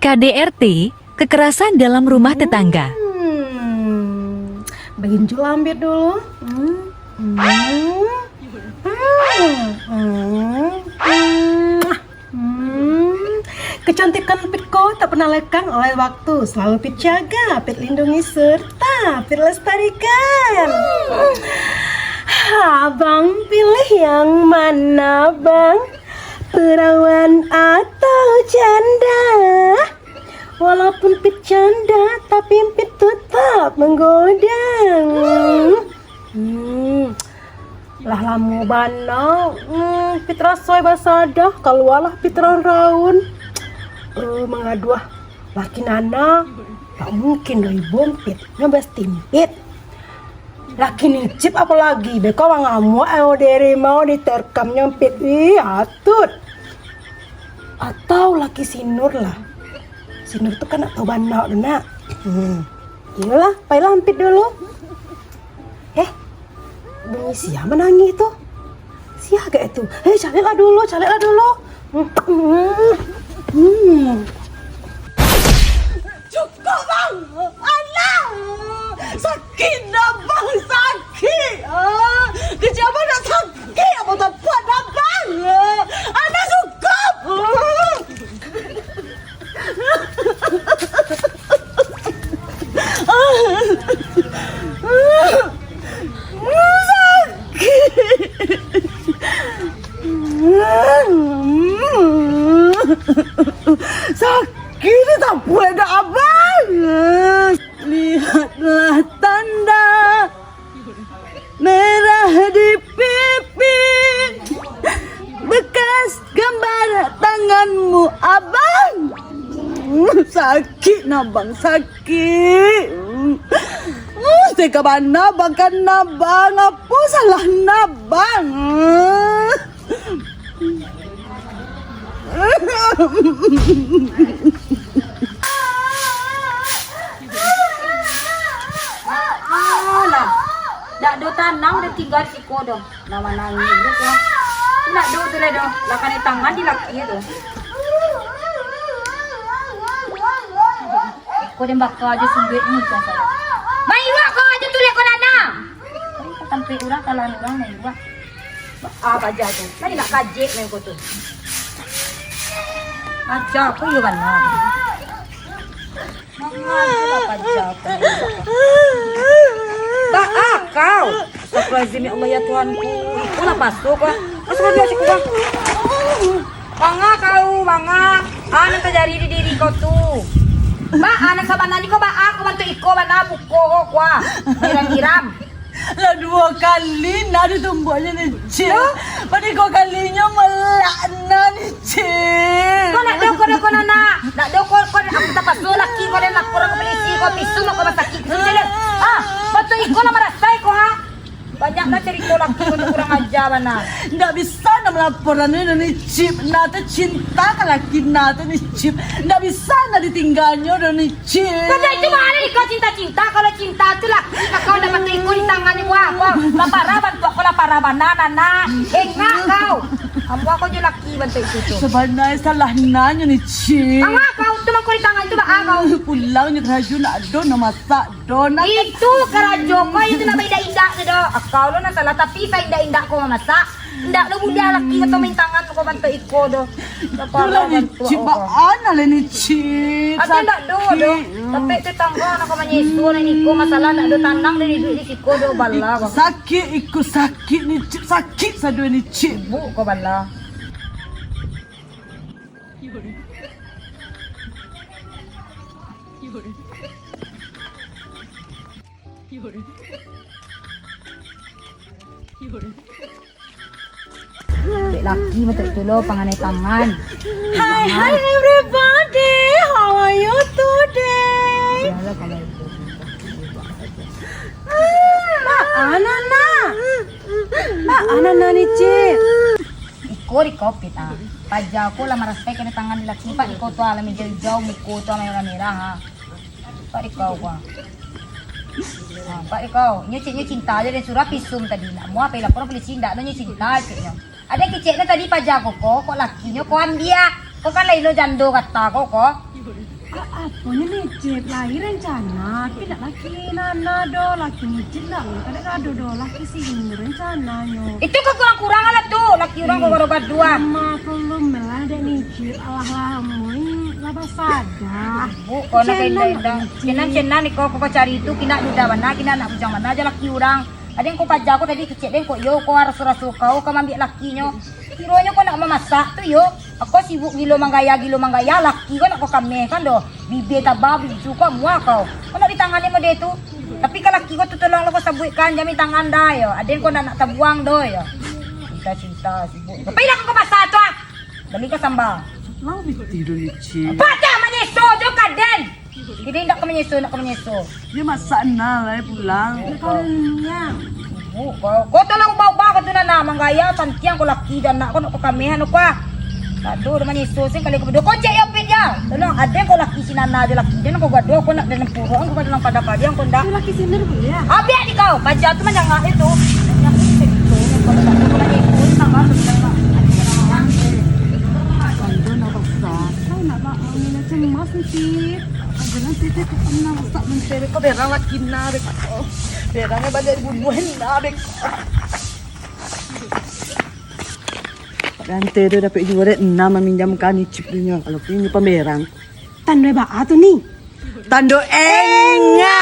KDRT, kekerasan dalam rumah tetangga. Bagian ambil dulu. Kecantikan Pitko tak pernah lekang oleh waktu. Selalu Pit jaga, Pit lindungi serta Pit lestarikan. Abang pilih yang mana bang? Perawan atau janda? Walaupun Pit janda, tapi Pit tetap menggoda. Lah lamu bana, Pit rasoi basadah, kalualah Pit raun. Mengaduah, laki nana, tak mungkin doi bompit, ngebes timpit. Laki nicip apalagi, beko wangamu dari mau diterkam nyempit, atut. Atau laki Sinur lah. Sinur tuh kan atau bana nak. Iyalah, pai lampit dulu. Bunyi siapa menangis itu? Siapa itu? Carilah dulu. Cukup bang, anak sakit dah bang, sakit. Kejauhan nak sakit, apa tak buat dah bang? Anak cukup. Sakit tak boleh dah abang. Lihatlah tanda merah di pipi, bekas gambar tanganmu abang. Sakit nabang, sakit. Teka mana bang kan nabang, apa salah nabang? Dak do tanang udah tinggal si kodo. Nama nangis gitu. Nak do tu lah do. Lakan di tangan di laki tu. Kau dia bakal aja sumbit ni saya. Mai iwa kau aja tulis kau nana. Sampai orang kalau orang mai iwa. Baca tu. Tadi nak kaji main kau tu. Baca aku juga mana. Tak kau. Astagfirullahaladzim ya Allah ya Tuhanku. Kau nak masuk lah. Masuk lagi asyik kau. Bangga kau, bangga. Anak terjadi di diri kau tu. Ba, anak sama nani kau ba aku bantu iko mana buko kau. Iram-iram. Lah 2 kali nak ditumbuknya ni cik. Pada 2 kalinya melakna ni cik. Kau nak do kau nana. Nak do kau aku tak pasal laki kau nak kurang polisi kau pisu nak kau sakit sini. Bantu iko lah merasai kau ha. Banyaklah cerita laki kau kurang ajar mana. Nggak bisa nak melaporan ni cip. Nata cinta kan laki nata ni cip. Nggak bisa nak ditinggalnya ni cip. Pada itu mana ni kau cinta-cinta. Kalau cinta tu laki kau dapat ikut di tangan ni buah kau. Lapara bantu aku lapara nana. Enggak kau. Kamu aku je laki bantu itu tu. Sebenarnya salah nanya ni cip. Enggak kau tu kau di tangan tu bah kau. Pulangnya keraju nak do nak masak do nak. Itu kerajo kau itu nak indah-indah tu do. Kau lo nak salah tapi saya indah-indah kau masak. Ndak lo budak laki atau main tangan kau bantu iko do. Itulah ni cip ana lah ni cip. Ada ndak do. Tapi tetangga nak kau menyesu ni iko masalah nak do tanang dari duit di siko do bala. Sakit ikut sakit ni cip, sakit sadu ni cip. Bu kau bala. Laki betul tu lo panganai tangan. Hi everybody, how are you today? Yalah kalau itu. Anana ni cik. Iko di kopi ta. Paja ko lah marasai kena tangan laki pak iko tu alam jauh iko tu merah ha. Pak iko ko. Pak iko, nya cinta aja dan surah pisum tadi nak. Mau apa lapor polisi ndak nya cinta ciknya. Ada keceknya tadi paja kok lakinya koan dia. Kau kan lain lo jando kata kok. Apa ni Cip? Lahir rencana, tidak laki nana do, laki micin lah. Kadang do laki sini rencananya. Itu kekurang-kurangan lah tuh. Laki orang kau baru dua. Mama belum melada nih Cip. Allah lamun laba sada. Bu, kau nak indah-indah. Cenan ni kau cari itu kina duda mana, kina nak bujang mana aja laki orang. Ada yang kau pajak kau tadi kecil, kau yo kau harus rasul kau ambil lakinya. Kironya kau nak memasak tu yo. Aku sibuk gilo manggaya laki kau nak kau kami kan do. Bibi tabah bibi suka muak kau. Kau nak ditangani mo dia tu. Tapi kalau laki kau tu tolong lo kau sabuikan jami tangan dah yo. Ada yang kau nak tabuang do yo. Cinta sibuk. Tapi dah kau masak tu ah. Beli kau sambal. Mau tidur ni Cip. Pada menyeso jo kaden. Jadi nak kau menyeso. Dia masak lah pulang. Kalnya. Kau tolong bawa kau tu na manggaya tantiang kau laki dan nak kau nak kau kamihan apa? Aduh, naman yung susing kali ko ba? Kau cek yung pidya. Tolong, ada kau laki si nana ada laki dia nak kau gaduh kau nak dalam puro kau dalam pada yang kau dah. Laki sini boleh ya? Abi di kau, baca tu macam ngah itu. Yang itu kau dah tahu lagi ikut sama tu sama. Kando na basa. Kau nak ba ang nila cemas ni Cip? Jangan titik ko na basa menteri ko berawat kinarek ko. Berangnya balik bubuhin narek. Ganti tu dapat juara 6 meminjamkan ni Cip punya. Kalau punya pameran. Tanda ba ato ni? Tando enga.